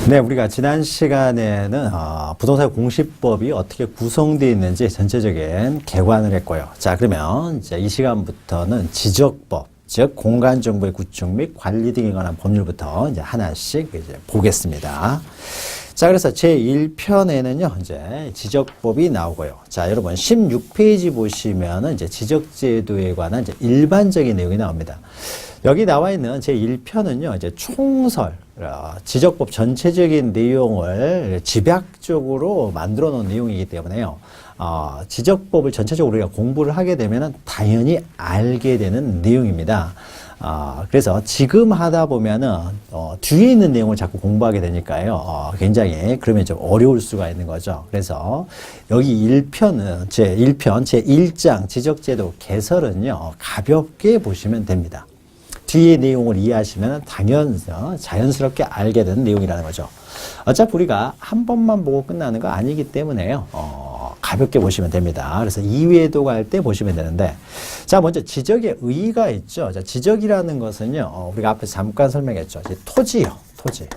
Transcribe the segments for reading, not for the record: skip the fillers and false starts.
네, 우리가 지난 시간에는 부동산 공시법이 어떻게 구성되어 있는지 전체적인 개관을 했고요. 자, 그러면 이제 이 시간부터는 지적법, 즉 공간정보의 구축 및 관리 등에 관한 법률부터 이제 하나씩 이제 보겠습니다. 자, 그래서 제1편에는요, 이제 지적법이 나오고요. 자, 여러분 16페이지 보시면은 이제 지적제도에 관한 이제 일반적인 내용이 나옵니다. 여기 나와 있는 제1편은요, 이제 총설, 지적법 전체적인 내용을 집약적으로 만들어 놓은 내용이기 때문에요. 지적법을 전체적으로 우리가 공부를 하게 되면은 당연히 알게 되는 내용입니다. 그래서 지금 하다 보면은, 뒤에 있는 내용을 자꾸 공부하게 되니까요. 굉장히 그러면 좀 어려울 수가 있는 거죠. 그래서 여기 1편은, 제1편, 제1장 지적제도 개설은요, 가볍게 보시면 됩니다. 뒤의 내용을 이해하시면 자연스럽게 알게 되는 내용이라는 거죠. 어차피 우리가 한 번만 보고 끝나는 거 아니기 때문에요. 가볍게 보시면 됩니다. 그래서 이해도가 할 때 보시면 되는데, 자, 먼저 지적의 의의가 있죠. 자, 지적이라는 것은요, 우리가 앞에 잠깐 설명했죠. 이제 토지요, 토지.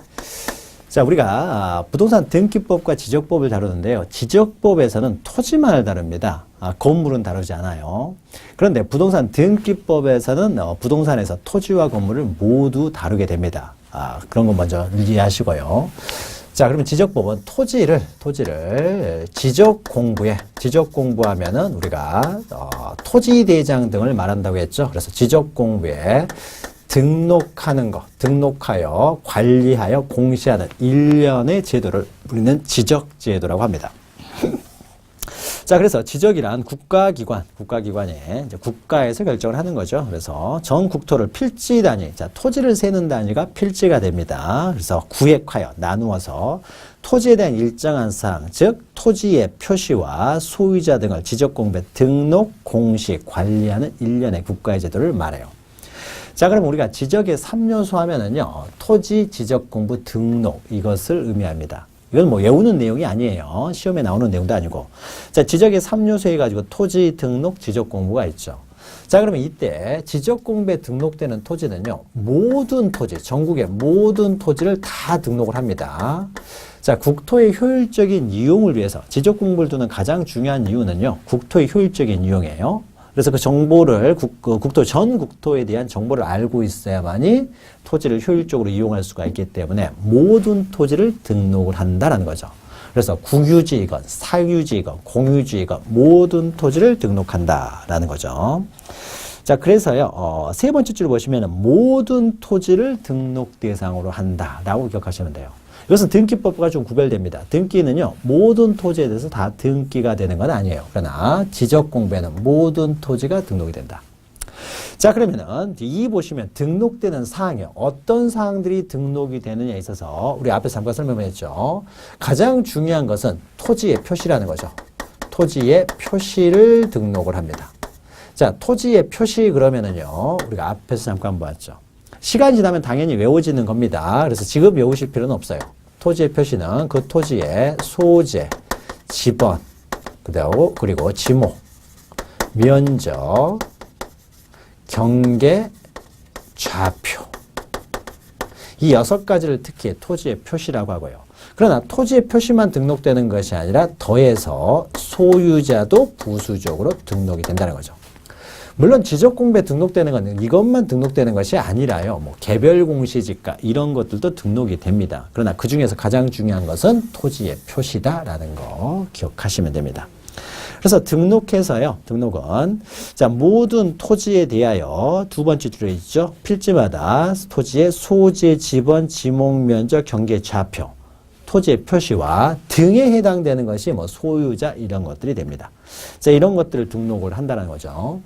자, 우리가 부동산 등기법과 지적법을 다루는데요. 지적법에서는 토지만을 다룹니다. 건물은 다루지 않아요. 그런데 부동산 등기법에서는 부동산에서 토지와 건물을 모두 다루게 됩니다. 그런 거 먼저 이해하시고요. 자, 그러면 지적법은 토지를 지적 공부하면은 우리가 토지대장 등을 말한다고 했죠. 그래서 지적 공부에 등록하는 것, 등록하여 관리하여 공시하는 일련의 제도를 우리는 지적제도라고 합니다. 자, 그래서 지적이란 국가기관이 이제 국가에서 결정을 하는 거죠. 그래서 전 국토를 필지 단위, 자, 토지를 세는 단위가 필지가 됩니다. 그래서 구획하여 나누어서 토지에 대한 일정한 사항, 즉 토지의 표시와 소유자 등을 지적 공부에 등록, 공시, 관리하는 일련의 국가의 제도를 말해요. 자, 그럼 우리가 지적의 3요소 하면은요, 토지, 지적 공부, 등록, 이것을 의미합니다. 이건 뭐 외우는 내용이 아니에요. 시험에 나오는 내용도 아니고. 자, 지적의 3요소 해가지고 토지, 등록, 지적 공부가 있죠. 자, 그러면 이때 지적 공부에 등록되는 토지는요, 모든 토지, 전국의 모든 토지를 다 등록을 합니다. 자, 국토의 효율적인 이용을 위해서 지적 공부를 두는 가장 중요한 이유는요, 국토의 효율적인 이용이에요. 그래서 그 정보를 전 국토에 대한 정보를 알고 있어야만이 토지를 효율적으로 이용할 수가 있기 때문에 모든 토지를 등록을 한다라는 거죠. 그래서 국유지이건 사유지이건 공유지이건 모든 토지를 등록한다라는 거죠. 자, 그래서요, 세 번째 줄 보시면 모든 토지를 등록 대상으로 한다라고 기억하시면 돼요. 이것은 등기법과 좀 구별됩니다. 등기는요, 모든 토지에 대해서 다 등기가 되는 건 아니에요. 그러나 지적 공부에는 모든 토지가 등록이 된다. 자, 그러면은 이 보시면 등록되는 사항이요. 어떤 사항들이 등록이 되느냐에 있어서 우리 앞에서 잠깐 설명했죠. 가장 중요한 것은 토지의 표시라는 거죠. 토지의 표시를 등록을 합니다. 자, 토지의 표시 그러면은요, 우리가 앞에서 잠깐 보았죠. 시간이 지나면 당연히 외워지는 겁니다. 그래서 지금 외우실 필요는 없어요. 토지의 표시는 그 토지의 소재, 지번, 그리고 지목, 면적, 경계, 좌표. 이 6가지를 특히 토지의 표시라고 하고요. 그러나 토지의 표시만 등록되는 것이 아니라 더해서 소유자도 부수적으로 등록이 된다는 거죠. 물론 지적 공부에 등록되는 건 이것만 등록되는 것이 아니라요. 뭐 개별 공시지가 이런 것들도 등록이 됩니다. 그러나 그 중에서 가장 중요한 것은 토지의 표시다라는 거 기억하시면 됩니다. 그래서 등록해서요. 등록은 자, 모든 토지에 대하여 두 번째 줄에 있죠. 필지마다 토지의 소재, 지번, 지목, 면적, 경계, 좌표, 토지의 표시와 등에 해당되는 것이 뭐 소유자 이런 것들이 됩니다. 자, 이런 것들을 등록을 한다는 거죠.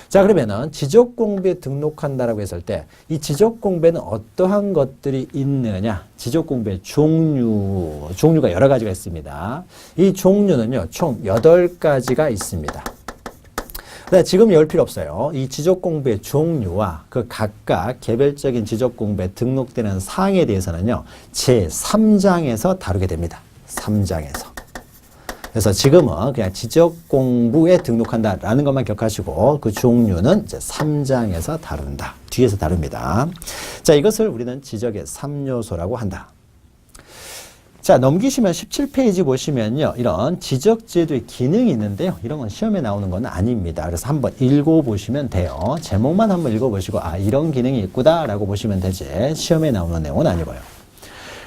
자, 그러면은 지적 공부에 등록한다라고 했을 때 이 지적 공부에는 어떠한 것들이 있느냐? 지적 공부의 종류가 여러 가지가 있습니다. 이 종류는요, 총 8가지가 있습니다. 지금 외울 필요 없어요. 이 지적 공부의 종류와 그 각각 개별적인 지적 공부에 등록되는 사항에 대해서는요, 제3장에서 다루게 됩니다. 3장에서. 그래서 지금은 그냥 지적 공부에 등록한다라는 것만 기억하시고 그 종류는 이제 3장에서 다룬다. 뒤에서 다룹니다. 자, 이것을 우리는 지적의 3요소라고 한다. 자, 넘기시면 17페이지 보시면요. 이런 지적제도의 기능이 있는데요. 이런 건 시험에 나오는 건 아닙니다. 그래서 한번 읽어보시면 돼요. 제목만 한번 읽어보시고, 아, 이런 기능이 있구나라고 보시면 되지. 시험에 나오는 내용은 아니고요.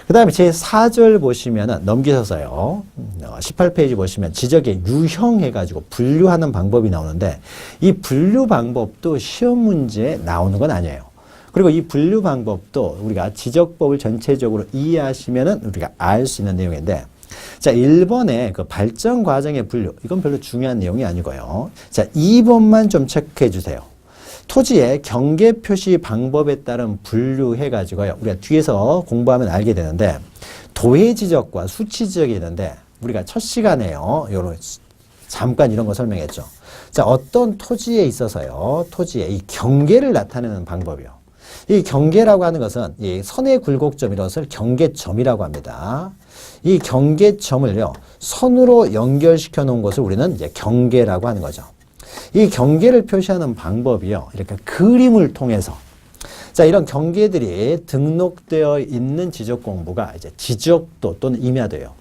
그 다음에 제4절 보시면은 넘기셔서요. 18페이지 보시면 지적의 유형해가지고 분류하는 방법이 나오는데 이 분류 방법도 시험 문제에 나오는 건 아니에요. 그리고 이 분류 방법도 우리가 지적법을 전체적으로 이해하시면은 우리가 알 수 있는 내용인데, 자, 1번의 그 발전 과정의 분류, 이건 별로 중요한 내용이 아니고요. 자, 2번만 좀 체크해 주세요. 토지의 경계 표시 방법에 따른 분류해가지고요. 우리가 뒤에서 공부하면 알게 되는데, 도해 지적과 수치 지적이 있는데, 우리가 첫 시간에요. 요런, 잠깐 이런 거 설명했죠. 자, 어떤 토지에 있어서요. 토지의 이 경계를 나타내는 방법이요. 이 경계라고 하는 것은 이 선의 굴곡점 이것을 경계점이라고 합니다. 이 경계점을요, 선으로 연결시켜 놓은 것을 우리는 이제 경계라고 하는 거죠. 이 경계를 표시하는 방법이요, 이렇게 그림을 통해서. 자, 이런 경계들이 등록되어 있는 지적 공부가 이제 지적도 또는 임야도예요.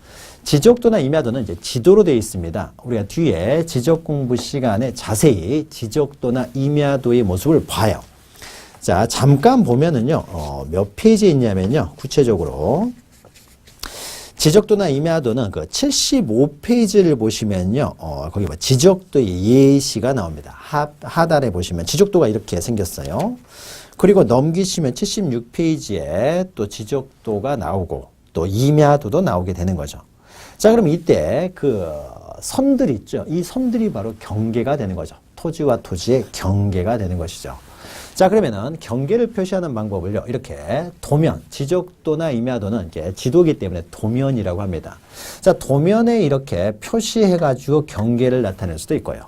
지적도나 임야도는 이제 지도로 되어 있습니다. 우리가 뒤에 지적 공부 시간에 자세히 지적도나 임야도의 모습을 봐요. 자, 잠깐 보면은요, 몇 페이지에 있냐면요, 구체적으로. 지적도나 임야도는 그 75페이지를 보시면요, 거기 뭐 지적도의 예시가 나옵니다. 하단에 보시면 지적도가 이렇게 생겼어요. 그리고 넘기시면 76페이지에 또 지적도가 나오고 또 임야도도 나오게 되는 거죠. 자, 그럼 이때 그 선들이 있죠. 이 선들이 바로 경계가 되는 거죠. 토지와 토지의 경계가 되는 것이죠. 자, 그러면은 경계를 표시하는 방법을요, 이렇게 도면, 지적도나 임야도는 이게 지도기 때문에 도면이라고 합니다. 자, 도면에 이렇게 표시해가지고 경계를 나타낼 수도 있고요.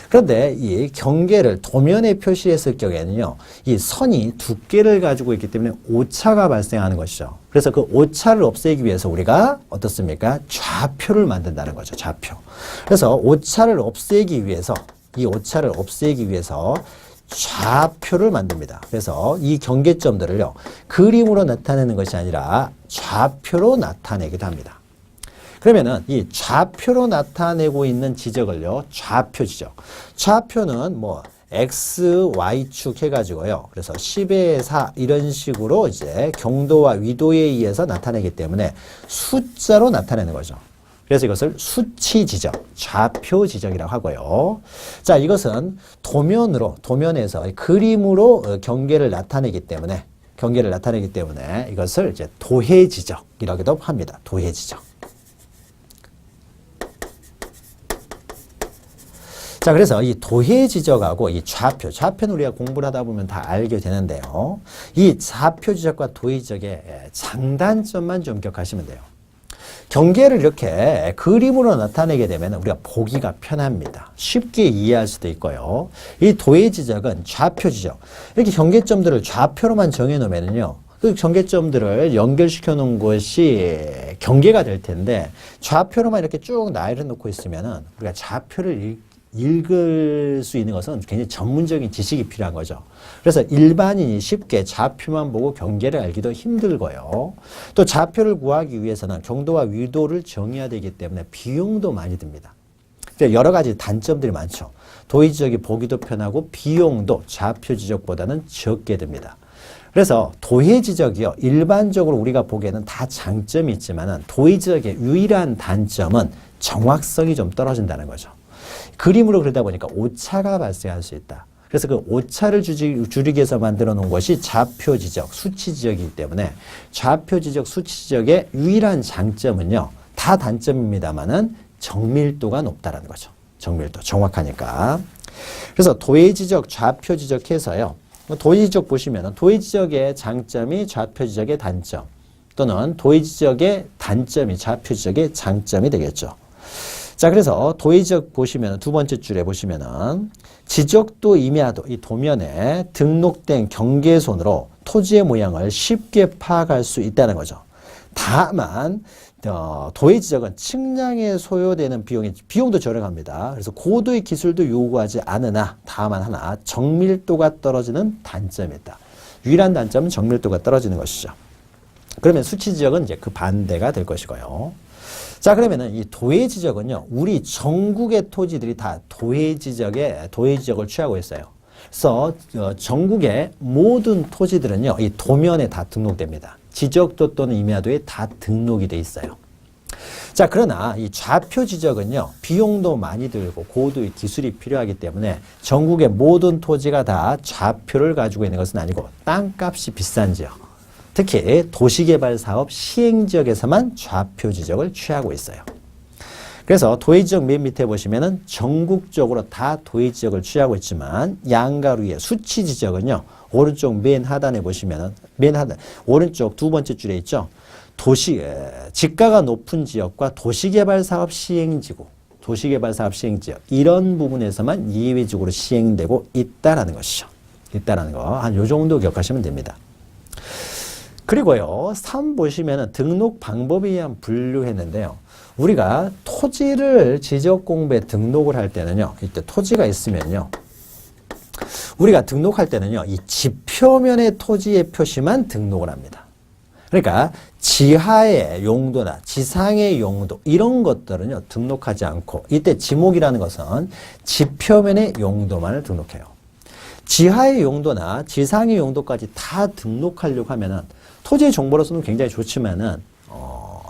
그런데 이 경계를 도면에 표시했을 경우에는요, 이 선이 두께를 가지고 있기 때문에 오차가 발생하는 것이죠. 그래서 그 오차를 없애기 위해서 우리가 어떻습니까? 좌표를 만든다는 거죠, 좌표. 그래서 오차를 없애기 위해서, 이 오차를 없애기 위해서 좌표를 만듭니다. 그래서 이 경계점들을요, 그림으로 나타내는 것이 아니라 좌표로 나타내기도 합니다. 그러면은 이 좌표로 나타내고 있는 지적을요, 좌표 지적. 좌표는 뭐 X, Y축 해가지고요. 그래서 10의 4 이런 식으로 이제 경도와 위도에 의해서 나타내기 때문에 숫자로 나타내는 거죠. 그래서 이것을 수치 지적, 좌표 지적이라고 하고요. 자, 이것은 도면에서 그림으로 경계를 나타내기 때문에 이것을 이제 도해 지적이라고도 합니다. 도해 지적. 자, 그래서 이 도해 지적하고 이 좌표는 우리가 공부를 하다 보면 다 알게 되는데요. 이 좌표 지적과 도해 지적의 장단점만 좀 기억하시면 돼요. 경계를 이렇게 그림으로 나타내게 되면 우리가 보기가 편합니다. 쉽게 이해할 수도 있고요. 이 도해 지적은 좌표 지적. 이렇게 경계점들을 좌표로만 정해 놓으면요, 그 경계점들을 연결시켜 놓은 것이 경계가 될 텐데, 좌표로만 이렇게 쭉 나열해 놓고 있으면은 우리가 좌표를 읽을 수 있는 것은 굉장히 전문적인 지식이 필요한 거죠. 그래서 일반인이 쉽게 좌표만 보고 경계를 알기도 힘들고요. 또 좌표를 구하기 위해서는 경도와 위도를 정해야 되기 때문에 비용도 많이 듭니다. 여러 가지 단점들이 많죠. 도해 지적이 보기도 편하고 비용도 좌표 지적보다는 적게 듭니다. 그래서 도해 지적이요, 일반적으로 우리가 보기에는 다 장점이 있지만은 도해 지적의 유일한 단점은 정확성이 좀 떨어진다는 거죠. 그림으로 그러다 보니까 오차가 발생할 수 있다. 그래서 그 오차를 줄이기 위해서 만들어 놓은 것이 좌표 지적, 수치 지적이기 때문에 좌표 지적, 수치 지적의 유일한 장점은요, 다 단점입니다만은 정밀도가 높다라는 거죠. 정밀도, 정확하니까. 그래서 도해 지적, 좌표 지적해서요, 도해 지적 보시면 도해 지적의 장점이 좌표 지적의 단점, 또는 도해 지적의 단점이 좌표 지적의 장점이 되겠죠. 자, 그래서 도해 지적 보시면 두 번째 줄에 보시면은 지적도 임야도, 이 도면에 등록된 경계선으로 토지의 모양을 쉽게 파악할 수 있다는 거죠. 다만 도해 지적은 측량에 소요되는 비용도 저렴합니다. 그래서 고도의 기술도 요구하지 않으나 다만 하나 정밀도가 떨어지는 단점이 있다. 유일한 단점은 정밀도가 떨어지는 것이죠. 그러면 수치 지적은 이제 그 반대가 될 것이고요. 자, 그러면은 이 도해 지적은요, 우리 전국의 토지들이 다 도해 지적을 취하고 있어요. 그래서 전국의 모든 토지들은요, 이 도면에 다 등록됩니다. 지적도 또는 임야도에 다 등록이 돼 있어요. 자, 그러나 이 좌표 지적은요, 비용도 많이 들고 고도의 기술이 필요하기 때문에 전국의 모든 토지가 다 좌표를 가지고 있는 것은 아니고 땅값이 비싼 지역, 특히 도시개발사업 시행지역에서만 좌표 지적을 취하고 있어요. 그래서 도해지적 맨 밑에 보시면은 전국적으로 다 도해지적을 취하고 있지만 양가루의 수치지적은요, 오른쪽 맨 하단에 보시면은 오른쪽 두 번째 줄에 있죠. 지가가 높은 지역과 도시개발사업 시행지구, 이런 부분에서만 예외적으로 시행되고 있다라는 것이죠. 있다라는 거. 한 요 정도 기억하시면 됩니다. 그리고요, 3 보시면은 등록 방법에 의한 분류했는데요. 우리가 토지를 지적 공부에 등록을 할 때는요, 이때 토지가 있으면요, 우리가 등록할 때는요, 이 지표면의 토지의 표시만 등록을 합니다. 그러니까 지하의 용도나 지상의 용도 이런 것들은요, 등록하지 않고 이때 지목이라는 것은 지표면의 용도만을 등록해요. 지하의 용도나 지상의 용도까지 다 등록하려고 하면은 토지의 정보로서는 굉장히 좋지만은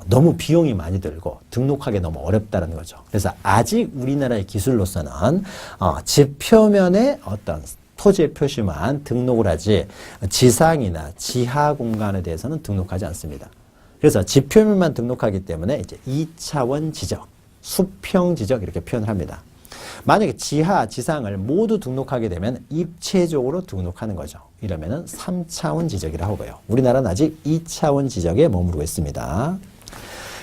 너무 비용이 많이 들고 등록하기 너무 어렵다는 거죠. 그래서 아직 우리나라의 기술로서는 지표면의 어떤 토지의 표시만 등록을 하지 지상이나 지하 공간에 대해서는 등록하지 않습니다. 그래서 지표면만 등록하기 때문에 이제 2차원 지적, 수평 지적 이렇게 표현을 합니다. 만약에 지하, 지상을 모두 등록하게 되면 입체적으로 등록하는 거죠. 이러면은 3차원 지적이라고 하고요. 우리나라는 아직 2차원 지적에 머무르고 있습니다.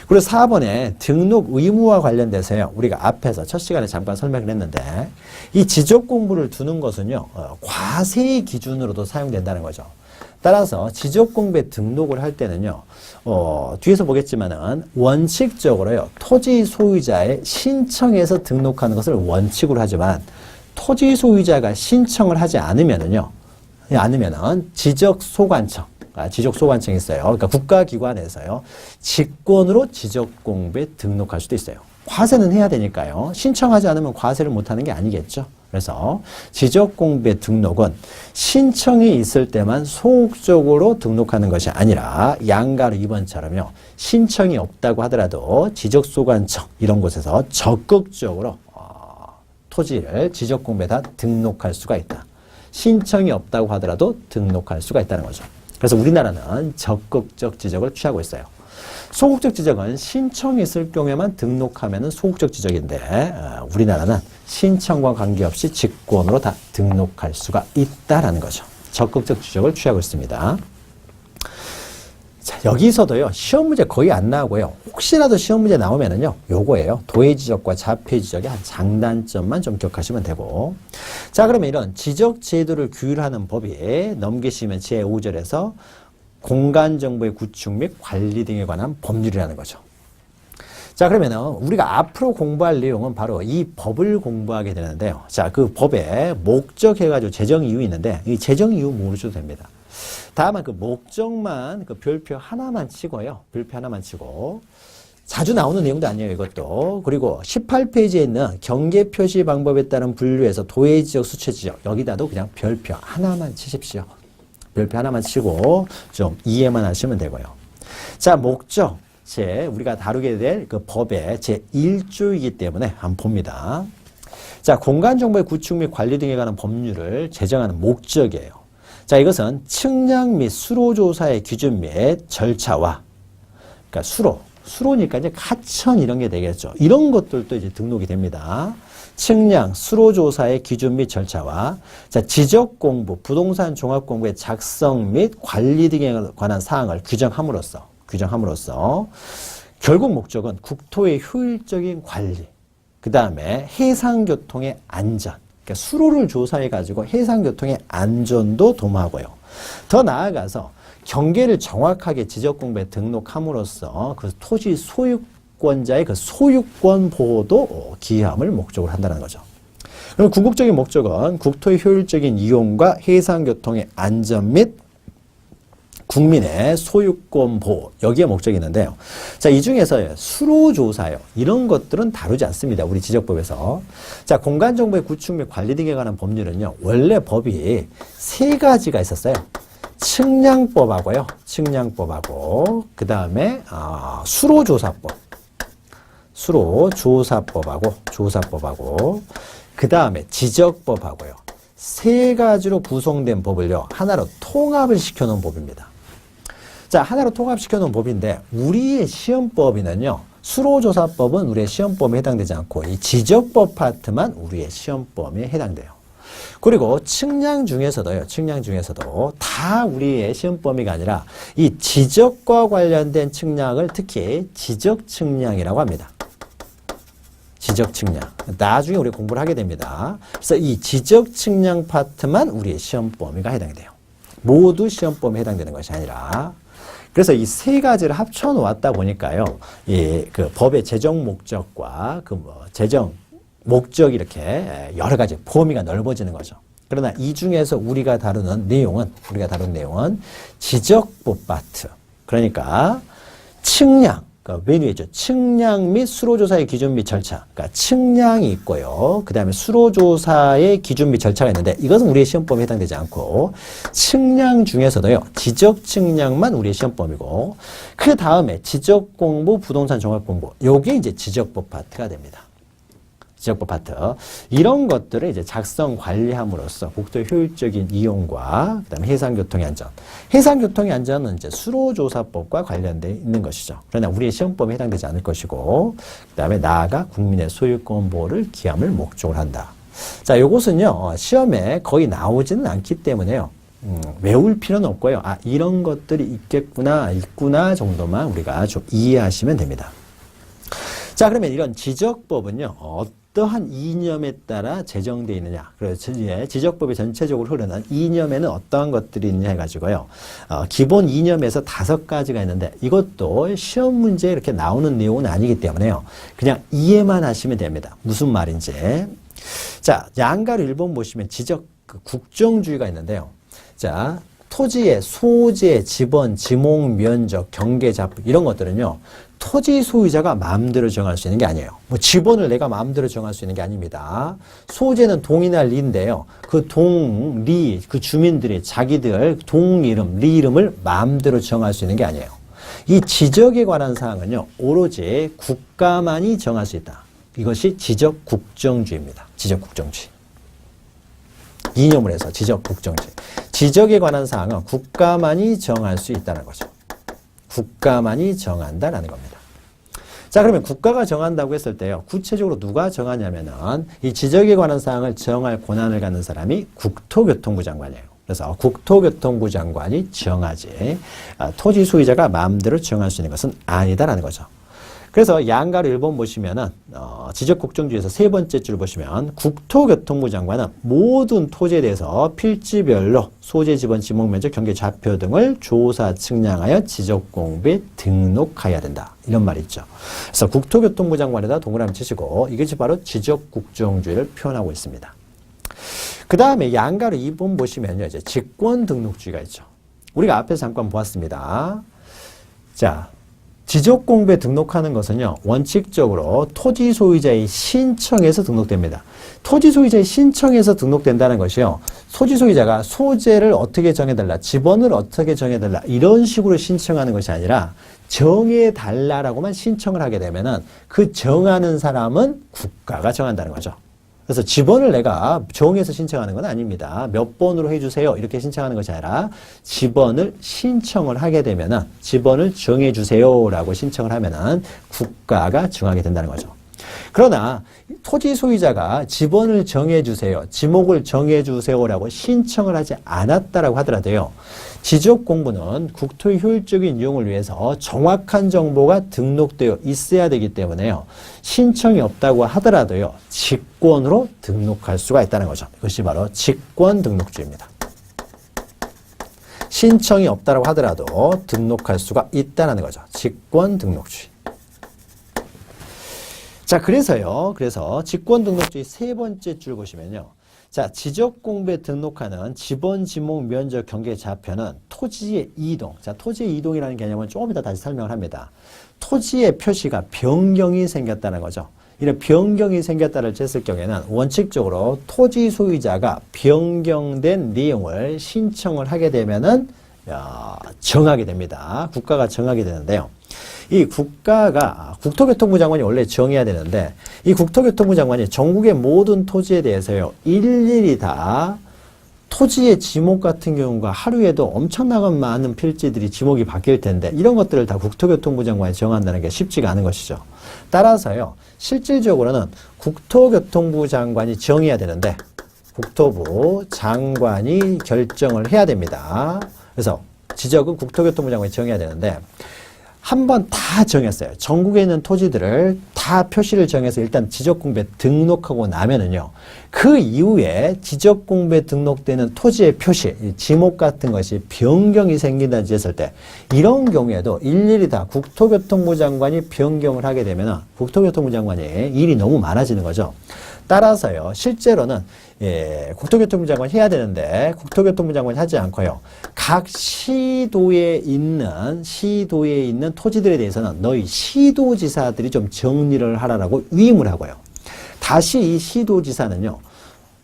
그리고 4번에 등록 의무와 관련돼서요, 우리가 앞에서 첫 시간에 잠깐 설명을 했는데 이 지적 공부를 두는 것은요, 과세의 기준으로도 사용된다는 거죠. 따라서 지적 공부에 등록을 할 때는요, 뒤에서 보겠지만은 원칙적으로요, 토지 소유자의 신청해서 등록하는 것을 원칙으로 하지만 토지 소유자가 신청을 하지 않으면은 지적 소관청이 있어요. 그러니까 국가기관에서요, 직권으로 지적 공부에 등록할 수도 있어요. 과세는 해야 되니까요. 신청하지 않으면 과세를 못하는 게 아니겠죠. 그래서 지적 공부의 등록은 신청이 있을 때만 소극적으로 등록하는 것이 아니라 양가로 2번처럼요. 신청이 없다고 하더라도 지적소관청 이런 곳에서 적극적으로 토지를 지적 공부에다 등록할 수가 있다. 신청이 없다고 하더라도 등록할 수가 있다는 거죠. 그래서 우리나라는 적극적 지적을 취하고 있어요. 소극적 지적은 신청이 있을 경우에만 등록하면 소극적 지적인데 우리나라는 신청과 관계없이 직권으로 다 등록할 수가 있다라는 거죠. 적극적 지적을 취하고 있습니다. 자, 여기서도요, 시험 문제 거의 안 나오고요. 혹시라도 시험 문제 나오면은요, 요거예요. 도해 지적과 자폐 지적의 한 장단점만 좀 기억하시면 되고. 자, 그러면 이런 지적 제도를 규율하는 법이 넘기시면 제5절에서 공간정보의 구축 및 관리 등에 관한 법률이라는 거죠. 자, 그러면은 우리가 앞으로 공부할 내용은 바로 이 법을 공부하게 되는데요. 자, 그 법의 목적 해가지고 재정 이유 있는데 이 재정 이유 모르셔도 됩니다. 다만 그 목적만 그 별표 하나만 치고요. 별표 하나만 치고 자주 나오는 내용도 아니에요, 이것도. 그리고 18페이지에 있는 경계 표시 방법에 따른 분류에서 도해 지적, 수채 지적 여기다도 그냥 별표 하나만 치십시오. 별표 하나만 치고 좀 이해만 하시면 되고요. 자, 목적. 우리가 다루게 될 그 법의 제1조이기 때문에 한번 봅니다. 자, 공간정보의 구축 및 관리 등에 관한 법률을 제정하는 목적이에요. 자, 이것은 측량 및 수로조사의 기준 및 절차와, 그러니까 수로니까 이제 가천 이런 게 되겠죠. 이런 것들도 이제 등록이 됩니다. 측량, 수로조사의 기준 및 절차와 자, 지적공부, 부동산 종합공부의 작성 및 관리 등에 관한 사항을 규정함으로써 결국 목적은 국토의 효율적인 관리, 그 다음에 해상교통의 안전, 그러니까 수로를 조사해가지고 해상교통의 안전도 도모하고요. 더 나아가서 경계를 정확하게 지적공부에 등록함으로써 그 토지 소유권자의 그 소유권 보호도 기함을 목적으로 한다는 거죠. 그럼 궁극적인 목적은 국토의 효율적인 이용과 해상교통의 안전 및 국민의 소유권 보호, 여기에 목적이 있는데요. 자, 이 중에서 수로조사요, 이런 것들은 다루지 않습니다. 우리 지적법에서. 자, 공간정보의 구축 및 관리 등에 관한 법률은요, 원래 법이 세 가지가 있었어요. 측량법하고요, 측량법하고, 그 다음에 수로조사법, 조사법하고, 그 다음에 지적법하고요. 세 가지로 구성된 법을요, 하나로 통합을 시켜놓은 법입니다. 자, 하나로 통합시켜놓은 법인데, 우리의 시험법에는요, 수로조사법은 우리의 시험법에 해당되지 않고, 이 지적법 파트만 우리의 시험법에 해당돼요. 그리고 측량 중에서도 다 우리의 시험 범위가 아니라 이 지적과 관련된 측량을 특히 지적 측량이라고 합니다. 지적 측량. 나중에 우리 공부를 하게 됩니다. 그래서 이 지적 측량 파트만 우리의 시험 범위가 해당이 돼요. 모두 시험 범위에 해당되는 것이 아니라. 그래서 이 세 가지를 합쳐 놓았다 보니까요. 그 법의 제정 목적과 제정 목적이 이렇게 여러 가지 범위가 넓어지는 거죠. 그러나 이 중에서 우리가 다루는 내용은 지적법 파트. 그러니까 측량, 그러니까 메뉴에 있죠. 측량 및 수로조사의 기준 및 절차. 그러니까 측량이 있고요. 그 다음에 수로조사의 기준 및 절차가 있는데 이것은 우리의 시험범위에 해당되지 않고 측량 중에서도요. 지적 측량만 우리의 시험범위고 그 다음에 지적공부, 부동산 종합공부. 요게 이제 지적법 파트가 됩니다. 지적법 파트. 이런 것들을 이제 작성 관리함으로써 국토 효율적인 이용과 그다음에 해상교통의 안전. 해상교통의 안전은 이제 수로조사법과 관련되어 있는 것이죠. 그러나 우리의 시험법에 해당되지 않을 것이고 그다음에 나아가 국민의 소유권 보호를 기함을 목적으로 한다. 자, 요것은요. 시험에 거의 나오지는 않기 때문에요. 외울 필요는 없고요. 이런 것들이 있구나 정도만 우리가 좀 이해하시면 됩니다. 자, 그러면 이런 지적법은요, 어떠한 이념에 따라 제정되어 있느냐. 그래서 지적법이 전체적으로 흐르는 이념에는 어떠한 것들이 있느냐 해가지고요. 기본 이념에서 5가지가 있는데 이것도 시험 문제에 이렇게 나오는 내용은 아니기 때문에요. 그냥 이해만 하시면 됩니다. 무슨 말인지. 자, 양가로 1번 보시면 지적 국정주의가 있는데요. 자, 토지의 소재, 지번, 지목, 면적, 경계, 자품 이런 것들은요. 토지 소유자가 마음대로 정할 수 있는 게 아니에요. 뭐 지번을 내가 마음대로 정할 수 있는 게 아닙니다. 소재는 동이나 리인데요. 그 동, 리, 그 주민들이 자기들 동 이름, 리 이름을 마음대로 정할 수 있는 게 아니에요. 이 지적에 관한 사항은요. 오로지 국가만이 정할 수 있다. 이것이 지적 국정주의입니다. 지적 국정주의. 이념을 해서 지적 국정주의. 지적에 관한 사항은 국가만이 정할 수 있다는 거죠. 국가만이 정한다라는 겁니다. 자, 그러면 국가가 정한다고 했을 때요. 구체적으로 누가 정하냐면은 이 지적에 관한 사항을 정할 권한을 갖는 사람이 국토교통부 장관이에요. 그래서 국토교통부 장관이 정하지 토지 소유자가 마음대로 정할 수 있는 것은 아니다라는 거죠. 그래서 양가로 1번 보시면은 지적국정주의에서 3번째 줄 보시면 국토교통부 장관은 모든 토지에 대해서 필지별로 소재, 지번, 지목, 면적, 경계, 좌표 등을 조사, 측량하여 지적공부에 등록해야 된다. 이런 말이 있죠. 그래서 국토교통부 장관에다 동그라미 치시고 이것이 바로 지적국정주의를 표현하고 있습니다. 그 다음에 양가로 2번 보시면요. 이제 직권등록주의가 있죠. 우리가 앞에서 잠깐 보았습니다. 자, 지적공부에 등록하는 것은요. 원칙적으로 토지 소유자의 신청에서 등록됩니다. 토지 소유자의 신청에서 등록된다는 것이요. 토지 소유자가 소재를 어떻게 정해달라, 지번을 어떻게 정해달라 이런 식으로 신청하는 것이 아니라 정해달라라고만 신청을 하게 되면은 그 정하는 사람은 국가가 정한다는 거죠. 그래서 지번을 내가 정해서 신청하는 건 아닙니다. 몇 번으로 해주세요. 이렇게 신청하는 것이 아니라 지번을 신청을 하게 되면은 지번을 정해주세요라고 신청을 하면은 국가가 정하게 된다는 거죠. 그러나 토지 소유자가 지번을 정해주세요, 지목을 정해주세요라고 신청을 하지 않았다라고 하더라도요. 지적공부는 국토의 효율적인 이용을 위해서 정확한 정보가 등록되어 있어야 되기 때문에요. 신청이 없다고 하더라도요. 직권으로 등록할 수가 있다는 거죠. 이것이 바로 직권등록주의입니다. 신청이 없다고 하더라도 등록할 수가 있다는 거죠. 직권등록주의. 자, 그래서 직권등록주의 3번째 줄 보시면요. 자, 지적공부에 등록하는 지번, 지목, 면적, 경계, 좌표는 토지의 이동. 자, 토지의 이동이라는 개념은 조금 이따 다시 설명을 합니다. 토지의 표시가 변경이 생겼다는 거죠. 이런 변경이 생겼다를 쟀을 경우에는 원칙적으로 토지 소유자가 변경된 내용을 신청을 하게 되면은 정하게 됩니다. 국가가 정하게 되는데요. 이 국가가 국토교통부 장관이 원래 정해야 되는데 이 국토교통부 장관이 전국의 모든 토지에 대해서요 일일이 다 토지의 지목 같은 경우가 하루에도 엄청나게 많은 필지들이 지목이 바뀔 텐데 이런 것들을 다 국토교통부 장관이 정한다는 게 쉽지가 않은 것이죠. 따라서요 실질적으로는 국토교통부 장관이 정해야 되는데 국토부 장관이 결정을 해야 됩니다. 그래서 지적은 국토교통부 장관이 정해야 되는데 한번 다 정했어요. 전국에 있는 토지들을 다 표시를 정해서 일단 지적공부에 등록하고 나면은요. 그 이후에 지적공부에 등록되는 토지의 표시, 지목 같은 것이 변경이 생긴다든지 했을 때 이런 경우에도 일일이 다 국토교통부 장관이 변경을 하게 되면 국토교통부 장관이 일이 너무 많아지는 거죠. 따라서요. 실제로는 국토교통부 장관이 해야 되는데 국토교통부 장관이 하지 않고요. 각 시도에 있는 토지들에 대해서는 너희 시도지사들이 좀 정리를 하라라고 위임을 하고요. 다시 이 시도지사는요.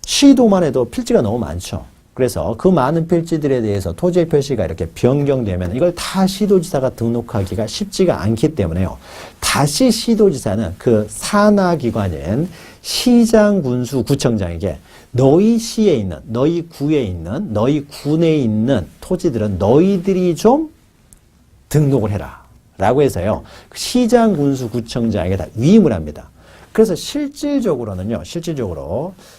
시도만 해도 필지가 너무 많죠. 그래서 그 많은 필지들에 대해서 토지의 표시가 이렇게 변경되면 이걸 다 시도지사가 등록하기가 쉽지가 않기 때문에요. 다시 시도지사는 그 산하기관인 시장군수구청장에게 너희 시에 있는, 너희 구에 있는, 너희 군에 있는 토지들은 너희들이 좀 등록을 해라. 라고 해서요. 시장군수구청장에게 다 위임을 합니다. 그래서 실질적으로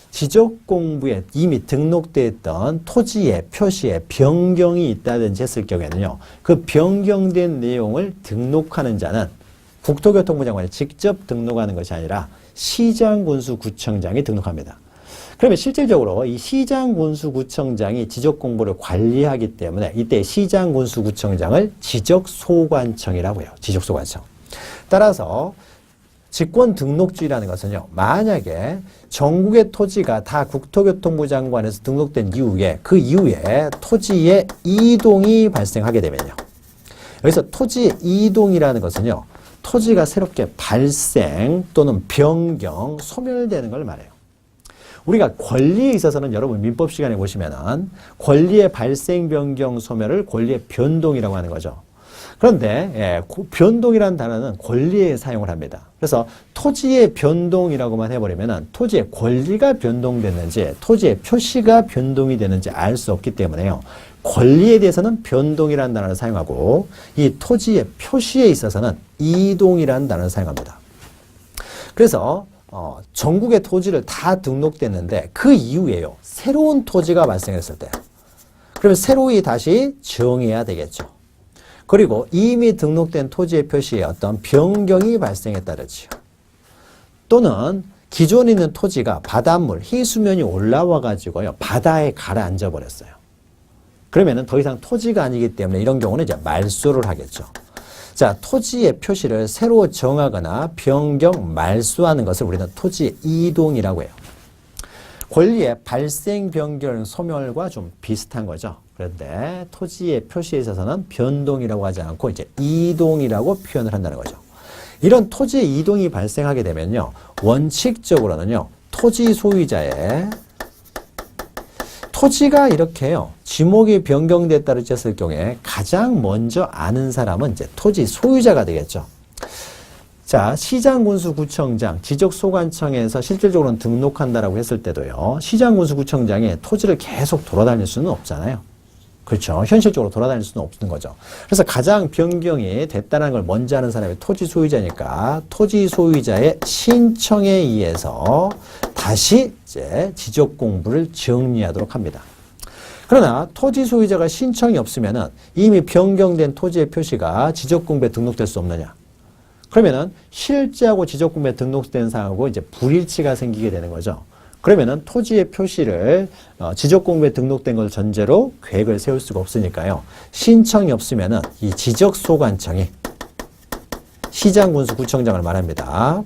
지적공부에 이미 등록되어 있던 토지의 표시에 변경이 있다든지 했을 경우에는요. 그 변경된 내용을 등록하는 자는 국토교통부 장관이 직접 등록하는 것이 아니라 시장군수구청장이 등록합니다. 그러면 실질적으로 이 시장군수구청장이 지적공부를 관리하기 때문에 이때 시장군수구청장을 지적소관청이라고 해요. 지적소관청. 따라서 직권등록주의라는 것은요. 만약에 전국의 토지가 다 국토교통부 장관에서 등록된 이후에 그 이후에 토지의 이동이 발생하게 되면요. 여기서 토지의 이동이라는 것은요. 토지가 새롭게 발생 또는 변경, 소멸되는 걸 말해요. 우리가 권리에 있어서는 여러분 민법 시간에 보시면은 권리의 발생, 변경, 소멸을 권리의 변동이라고 하는 거죠. 그런데 변동이라는 단어는 권리에 사용을 합니다. 그래서 토지의 변동이라고만 해버리면은 토지의 권리가 변동됐는지 토지의 표시가 변동이 되는지 알 수 없기 때문에요. 권리에 대해서는 변동이라는 단어를 사용하고 이 토지의 표시에 있어서는 이동이라는 단어를 사용합니다. 그래서 전국의 토지를 다 등록됐는데 그 이후에요. 새로운 토지가 발생했을 때 그러면 새로이 다시 정해야 되겠죠. 그리고 이미 등록된 토지의 표시에 어떤 변경이 발생했다든지 또는 기존에 있는 토지가 바닷물, 해수면이 올라와 가지고요. 바다에 가라앉아 버렸어요. 그러면은 더 이상 토지가 아니기 때문에 이런 경우는 이제 말소를 하겠죠. 자, 토지의 표시를 새로 정하거나 변경, 말소하는 것을 우리는 토지 이동이라고 해요. 권리의 발생, 변경, 소멸과 좀 비슷한 거죠. 그런데 토지의 표시에 있어서는 변동이라고 하지 않고 이제 이동이라고 표현을 한다는 거죠. 이런 토지의 이동이 발생하게 되면요. 원칙적으로는요. 토지 소유자의 토지가 이렇게요. 지목이 변경됐다고 했을 경우에 가장 먼저 아는 사람은 이제 토지 소유자가 되겠죠. 자, 시장군수구청장, 지적소관청에서 실질적으로는 등록한다라고 했을 때도요. 시장군수구청장이 토지를 계속 돌아다닐 수는 없잖아요. 그렇죠. 현실적으로 돌아다닐 수는 없는 거죠. 그래서 가장 변경이 됐다는 걸 먼저 아는 사람이 토지 소유자니까 토지 소유자의 신청에 의해서 다시 이제 지적 공부를 정리하도록 합니다. 그러나 토지 소유자가 신청이 없으면은 이미 변경된 토지의 표시가 지적 공부에 등록될 수 없느냐? 그러면은 실제하고 지적 공부에 등록된 사항하고 이제 불일치가 생기게 되는 거죠. 그러면은 토지의 표시를 지적공부에 등록된 걸 전제로 계획을 세울 수가 없으니까요. 신청이 없으면은 이 지적소관청이 시장군수구청장을 말합니다.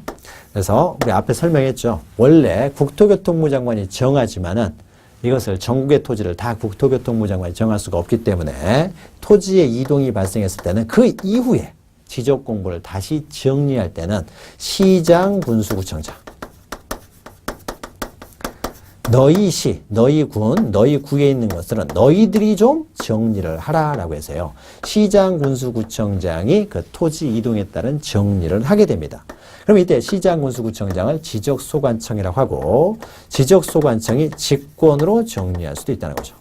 그래서 우리 앞에 설명했죠. 원래 국토교통부 장관이 정하지만은 이것을 전국의 토지를 다 국토교통부 장관이 정할 수가 없기 때문에 토지의 이동이 발생했을 때는 그 이후에 지적 공부를 다시 정리할 때는 시장, 군수구청장, 너희 시, 너희 군, 너희 구에 있는 것들은 너희들이 좀 정리를 하라라고 해서요. 시장, 군수구청장이 그 토지 이동에 따른 정리를 하게 됩니다. 그럼 이때 시장, 군수구청장을 지적소관청이라고 하고 지적소관청이 직권으로 정리할 수도 있다는 거죠.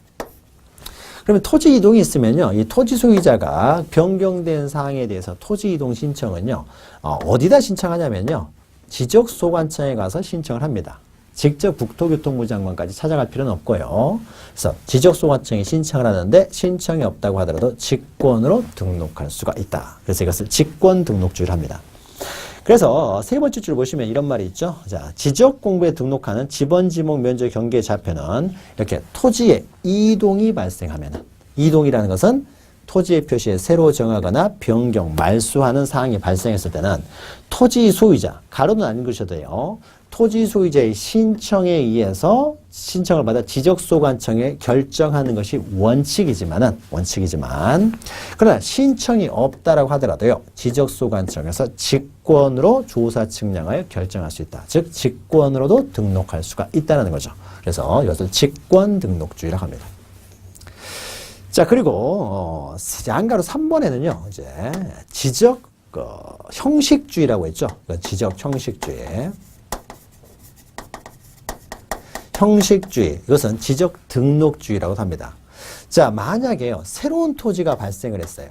그러면 토지 이동이 있으면요. 이 토지 소유자가 변경된 사항에 대해서 토지 이동 신청은요. 어디다 신청하냐면요. 지적소관청에 가서 신청을 합니다. 직접 국토교통부 장관까지 찾아갈 필요는 없고요. 그래서 지적소관청이 신청을 하는데 신청이 없다고 하더라도 직권으로 등록할 수가 있다. 그래서 이것을 직권 등록주의를 합니다. 그래서 세 번째 줄 보시면 이런 말이 있죠. 자, 지적공부에 등록하는 지번, 지목, 면적, 경계 좌표는 이렇게 토지의 이동이 발생하면은, 이동이라는 것은 토지의 표시에 새로 정하거나 변경, 말소하는 사항이 발생했을 때는 토지 소유자, 가로는 안 읽으셔도 돼요. 토지 소유자의 신청에 의해서 신청을 받아 지적소관청에 결정하는 것이 원칙이지만 그러나 신청이 없다라고 하더라도요. 지적소관청에서 직권으로 조사 측량하여 결정할 수 있다. 즉 직권으로도 등록할 수가 있다는 거죠. 그래서 이것을 직권 등록주의라고 합니다. 자, 그리고 양가로 3번에는요. 이제 지적 형식주의라고 했죠. 지적 형식주의. 형식주의, 이것은 지적 등록주의라고 합니다. 자, 만약에요, 새로운 토지가 발생을 했어요.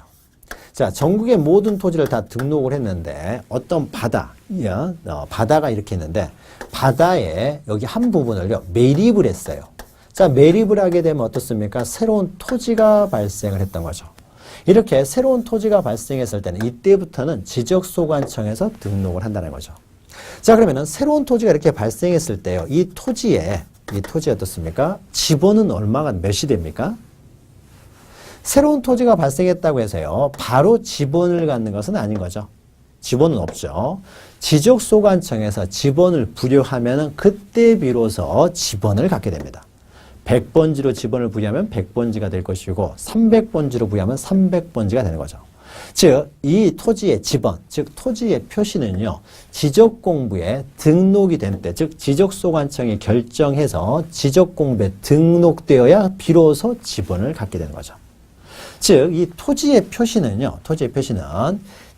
자, 전국의 모든 토지를 다 등록을 했는데, 어떤 바다가 이렇게 있는데, 바다에 여기 한 부분을요, 매립을 했어요. 자, 매립을 하게 되면 어떻습니까? 새로운 토지가 발생을 했던 거죠. 이렇게 새로운 토지가 발생했을 때는 이때부터는 지적소관청에서 등록을 한다는 거죠. 자, 그러면은 새로운 토지가 이렇게 발생했을 때요, 이 토지에 어떻습니까? 지번은 얼마가 몇이 됩니까? 새로운 토지가 발생했다고 해서요. 바로 지번을 갖는 것은 아닌 거죠. 지번은 없죠. 지적소관청에서 지번을 부여하면 그때 비로소 지번을 갖게 됩니다. 100번지로 지번을 부여하면 100번지가 될 것이고 300번지로 부여하면 300번지가 되는 거죠. 즉, 이 토지의 지번, 즉 토지의 표시는요. 지적공부에 등록이 된 때, 즉 지적소관청이 결정해서 지적공부에 등록되어야 비로소 지번을 갖게 되는 거죠. 즉, 이 토지의 표시는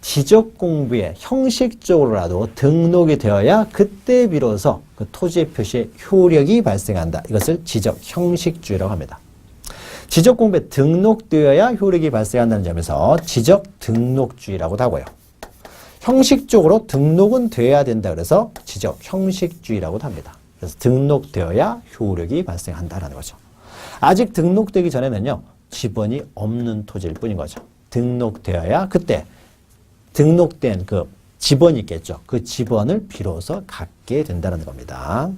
지적공부에 형식적으로라도 등록이 되어야 그때 비로소 그 토지의 표시에 효력이 발생한다. 이것을 지적 형식주의라고 합니다. 지적공부에 등록되어야 효력이 발생한다는 점에서 지적 등록주의라고도 하고요. 형식적으로 등록은 돼야 된다. 그래서 지적 형식주의라고도 합니다. 그래서 등록되어야 효력이 발생한다라는 거죠. 아직 등록되기 전에는요. 지번이 없는 토지일 뿐인 거죠. 등록되어야 그때 등록된 그 지번이 있겠죠. 그 지번을 비로소 갖게 된다는 겁니다.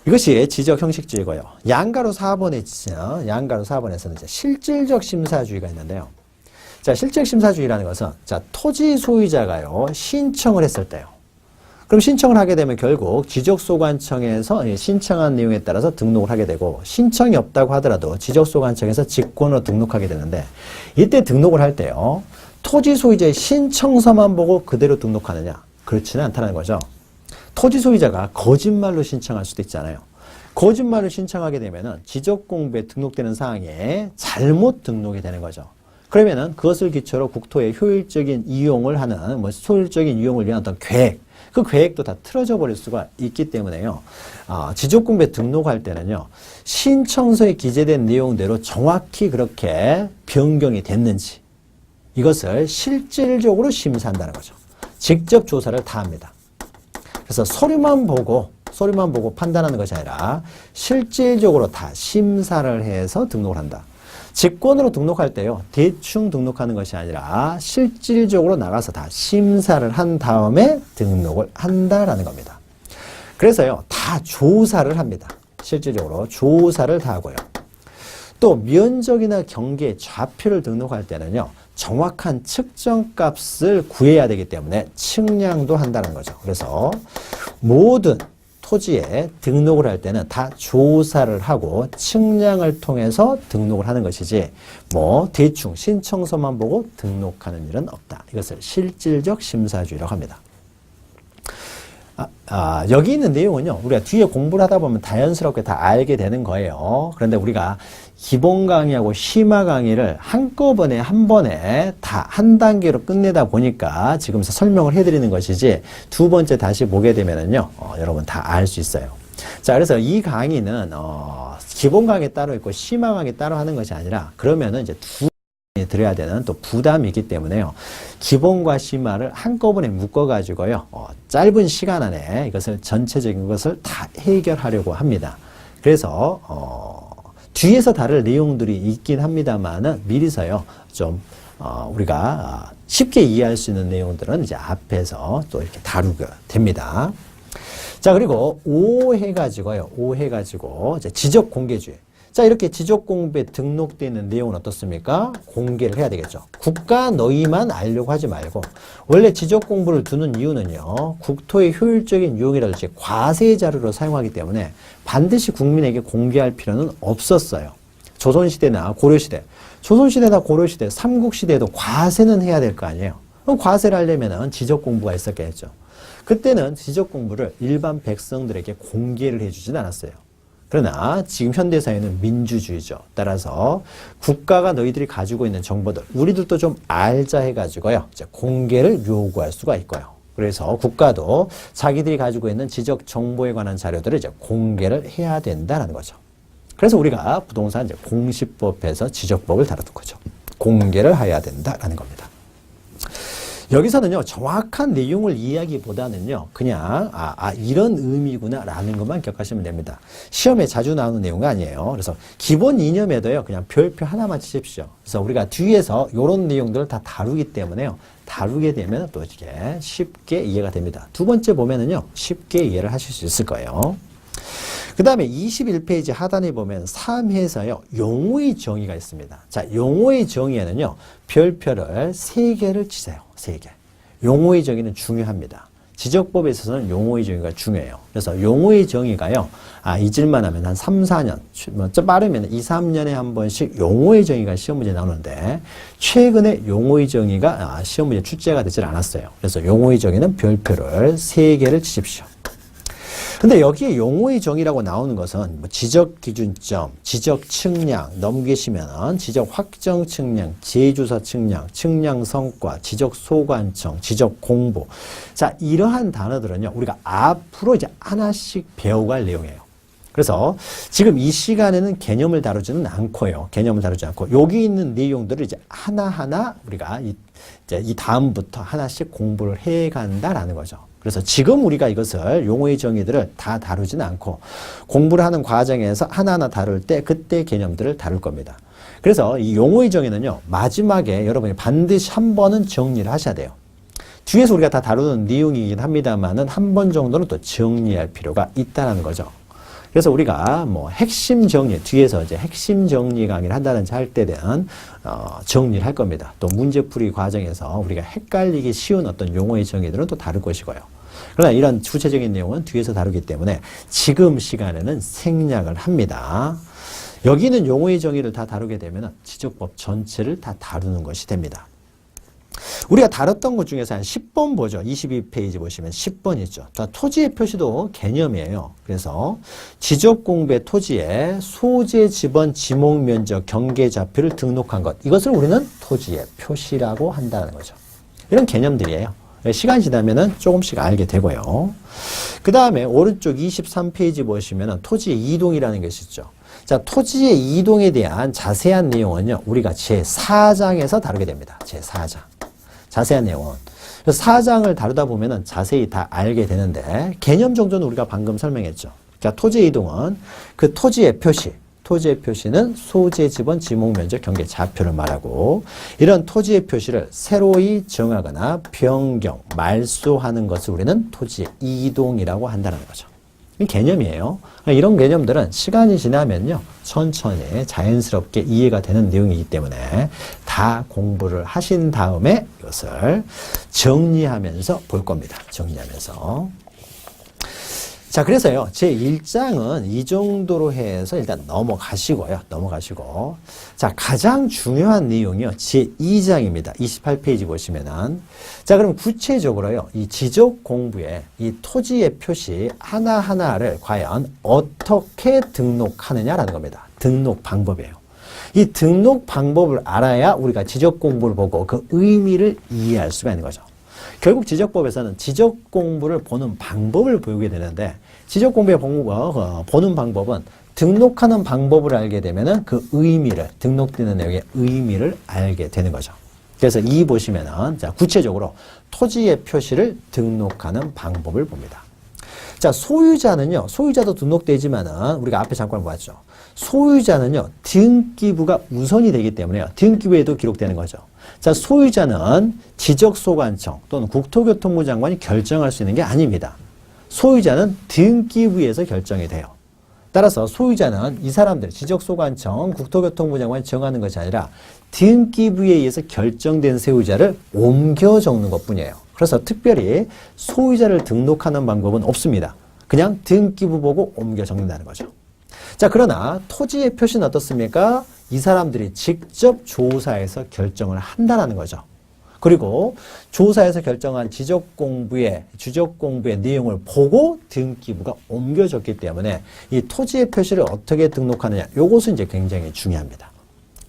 이것이 지적 형식주의고요. 양가로 4번에서는 이제 실질적 심사주의가 있는데요. 자, 실질적 심사주의라는 것은 자, 토지 소유자가요, 신청을 했을 때요. 그럼 신청을 하게 되면 결국 지적소관청에서 신청한 내용에 따라서 등록을 하게 되고 신청이 없다고 하더라도 지적소관청에서 직권으로 등록하게 되는데 이때 등록을 할 때요. 토지 소유자의 신청서만 보고 그대로 등록하느냐? 그렇지는 않다는 거죠. 토지 소유자가 거짓말로 신청할 수도 있잖아요. 거짓말로 신청하게 되면은 지적공부에 등록되는 사항에 잘못 등록이 되는 거죠. 그러면은 그것을 기초로 국토의 효율적인 이용을 하는, 효율적인 이용을 위한 어떤 계획, 그 계획도 다 틀어져 버릴 수가 있기 때문에요. 지적공부에 등록할 때는요, 신청서에 기재된 내용대로 정확히 그렇게 변경이 됐는지, 이것을 실질적으로 심사한다는 거죠. 직접 조사를 다 합니다. 그래서 서류만 보고 판단하는 것이 아니라 실질적으로 다 심사를 해서 등록을 한다. 직권으로 등록할 때요. 대충 등록하는 것이 아니라 실질적으로 나가서 다 심사를 한 다음에 등록을 한다라는 겁니다. 그래서요. 다 조사를 합니다. 실질적으로 조사를 다 하고요. 또 면적이나 경계, 좌표를 등록할 때는요. 정확한 측정값을 구해야 되기 때문에 측량도 한다는 거죠. 그래서 모든 토지에 등록을 할 때는 다 조사를 하고 측량을 통해서 등록을 하는 것이지 뭐 대충 신청서만 보고 등록하는 일은 없다. 이것을 실질적 심사주의라고 합니다. 여기 있는 내용은요, 우리가 뒤에 공부를 하다 보면 자연스럽게 다 알게 되는 거예요. 그런데 우리가 기본 강의하고 심화 강의를 한꺼번에 한 번에 다 한 단계로 끝내다 보니까 지금 설명을 해드리는 것이지 두 번째 다시 보게 되면은요, 여러분 다 알 수 있어요. 자, 그래서 이 강의는, 기본 강의 따로 있고 심화 강의 따로 하는 것이 아니라 그러면은 이제 들어야 되는 또 부담이 있기 때문에요. 기본과 심화를 한꺼번에 묶어가지고요. 짧은 시간 안에 이것을 전체적인 것을 다 해결하려고 합니다. 그래서 뒤에서 다룰 내용들이 있긴 합니다만은 미리서요. 좀 우리가 쉽게 이해할 수 있는 내용들은 이제 앞에서 또 이렇게 다루게 됩니다. 자, 그리고 5 해가지고 이제 지적 공개주의. 자, 이렇게 지적공부에 등록되어 있는 내용은 어떻습니까? 공개를 해야 되겠죠. 국가 너희만 알려고 하지 말고 원래 지적공부를 두는 이유는요. 국토의 효율적인 이용이라든지 과세 자료로 사용하기 때문에 반드시 국민에게 공개할 필요는 없었어요. 조선시대나 고려시대, 조선시대나 고려시대, 삼국시대에도 과세는 해야 될 거 아니에요. 그럼 과세를 하려면 지적공부가 있었겠죠. 그때는 지적공부를 일반 백성들에게 공개를 해주진 않았어요. 그러나 지금 현대사회는 민주주의죠. 따라서 국가가 너희들이 가지고 있는 정보들 우리들도 좀 알자 해가지고요. 이제 공개를 요구할 수가 있고요. 그래서 국가도 자기들이 가지고 있는 지적 정보에 관한 자료들을 이제 공개를 해야 된다는 거죠. 그래서 우리가 부동산 이제 공시법에서 지적법을 다루는 거죠. 공개를 해야 된다라는 겁니다. 여기서는요, 정확한 내용을 이야기보다는요, 그냥, 이런 의미구나, 라는 것만 기억하시면 됩니다. 시험에 자주 나오는 내용은 아니에요. 그래서 기본 이념에도요, 그냥 별표 하나만 치십시오. 그래서 우리가 뒤에서 이런 내용들을 다 다루기 때문에요, 다루게 되면 또 이렇게 쉽게 이해가 됩니다. 두 번째 보면은요, 쉽게 이해를 하실 수 있을 거예요. 그 다음에 21페이지 하단에 보면 3회에서요, 용어의 정의가 있습니다. 자, 용어의 정의에는요, 별표를 3개를 치세요. 3개. 용어의 정의는 중요합니다. 지적법에 있어서는 용어의 정의가 중요해요. 그래서 용어의 정의가요, 잊을만 하면 한 3, 4년, 좀 빠르면 2, 3년에 한 번씩 용어의 정의가 시험 문제 나오는데, 최근에 용어의 정의가 시험 문제 출제가 되질 않았어요. 그래서 용어의 정의는 별표를 3개를 치십시오. 근데 여기에 용어의 정의라고 나오는 것은 뭐 지적 기준점, 지적 측량, 넘기시면 지적 확정 측량, 재주사 측량, 측량 성과, 지적 소관청, 지적 공보. 자, 이러한 단어들은요, 우리가 앞으로 이제 하나씩 배워갈 내용이에요. 그래서 지금 이 시간에는 개념을 다루지는 않고요. 개념을 다루지 않고 여기 있는 내용들을 이제 하나하나 우리가 이 다음부터 하나씩 공부를 해 간다라는 거죠. 그래서 지금 우리가 이것을 용어의 정의들을 다 다루지는 않고 공부를 하는 과정에서 하나하나 다룰 때 그때 개념들을 다룰 겁니다. 그래서 이 용어의 정의는요, 마지막에 여러분이 반드시 한 번은 정리를 하셔야 돼요. 뒤에서 우리가 다 다루는 내용이긴 합니다만은 한 번 정도는 또 정리할 필요가 있다는 거죠. 그래서 우리가 뭐 핵심 정리, 뒤에서 이제 핵심 정리 강의를 한다든지 할 때 대한 정리를 할 겁니다. 또 문제풀이 과정에서 우리가 헷갈리기 쉬운 어떤 용어의 정의들은 또 다룰 것이고요. 그러나 이런 구체적인 내용은 뒤에서 다루기 때문에 지금 시간에는 생략을 합니다. 여기는 용어의 정의를 다 다루게 되면 지적법 전체를 다 다루는 것이 됩니다. 우리가 다뤘던 것 중에서 한 10번 보죠. 22페이지 보시면 10번 있죠. 자, 토지의 표시도 개념이에요. 그래서 지적공부의 토지에 소재, 지번, 지목, 면적, 경계 좌표를 등록한 것. 이것을 우리는 토지의 표시라고 한다는 거죠. 이런 개념들이에요. 시간이 지나면은 조금씩 알게 되고요. 그 다음에 오른쪽 23페이지 보시면은 토지의 이동이라는 것이 있죠. 자, 토지의 이동에 대한 자세한 내용은요, 우리가 제4장에서 다루게 됩니다. 제4장. 자세한 내용은. 그래서 4장을 다루다 보면은 자세히 다 알게 되는데, 개념 정도는 우리가 방금 설명했죠. 자, 토지의 이동은 그 토지의 표시, 토지의 표시는 소재, 지번, 지목, 면적, 경계, 좌표를 말하고, 이런 토지의 표시를 새로이 정하거나 변경, 말소하는 것을 우리는 토지의 이동이라고 한다는 거죠. 이 개념이에요. 이런 개념들은 시간이 지나면요, 천천히 자연스럽게 이해가 되는 내용이기 때문에 다 다 공부를 하신 다음에 이것을 정리하면서 볼 겁니다. 정리하면서. 자, 그래서요, 제 1장은 이 정도로 해서 일단 넘어가시고요. 넘어가시고. 자, 가장 중요한 내용이요. 제 2장입니다. 28페이지 보시면은. 자, 그럼 구체적으로요, 이 지적 공부에 이 토지의 표시 하나하나를 과연 어떻게 등록하느냐라는 겁니다. 등록 방법이에요. 이 등록 방법을 알아야 우리가 지적 공부를 보고 그 의미를 이해할 수가 있는 거죠. 결국 지적법에서는 지적 공부를 보는 방법을 배우게 되는데 지적 공부의 보는 방법은 등록하는 방법을 알게 되면은 그 의미를 등록되는 내용의 의미를 알게 되는 거죠. 그래서 이 보시면은 자 구체적으로 토지의 표시를 등록하는 방법을 봅니다. 자 소유자는요 소유자도 등록되지만은 우리가 앞에 잠깐 보았죠. 소유자는요 등기부가 우선이 되기 때문에요 등기부에도 기록되는 거죠. 자, 소유자는 지적소관청 또는 국토교통부 장관이 결정할 수 있는 게 아닙니다. 소유자는 등기부에서 결정이 돼요. 따라서 소유자는 이 사람들, 지적소관청, 국토교통부 장관이 정하는 것이 아니라 등기부에 의해서 결정된 소유자를 옮겨 적는 것 뿐이에요. 그래서 특별히 소유자를 등록하는 방법은 없습니다. 그냥 등기부 보고 옮겨 적는다는 거죠. 자, 그러나 토지의 표시는 어떻습니까? 이 사람들이 직접 조사해서 결정을 한다는 거죠. 그리고 조사해서 결정한 지적공부의 내용을 보고 등기부가 옮겨졌기 때문에 이 토지의 표시를 어떻게 등록하느냐, 이것은 이제 굉장히 중요합니다.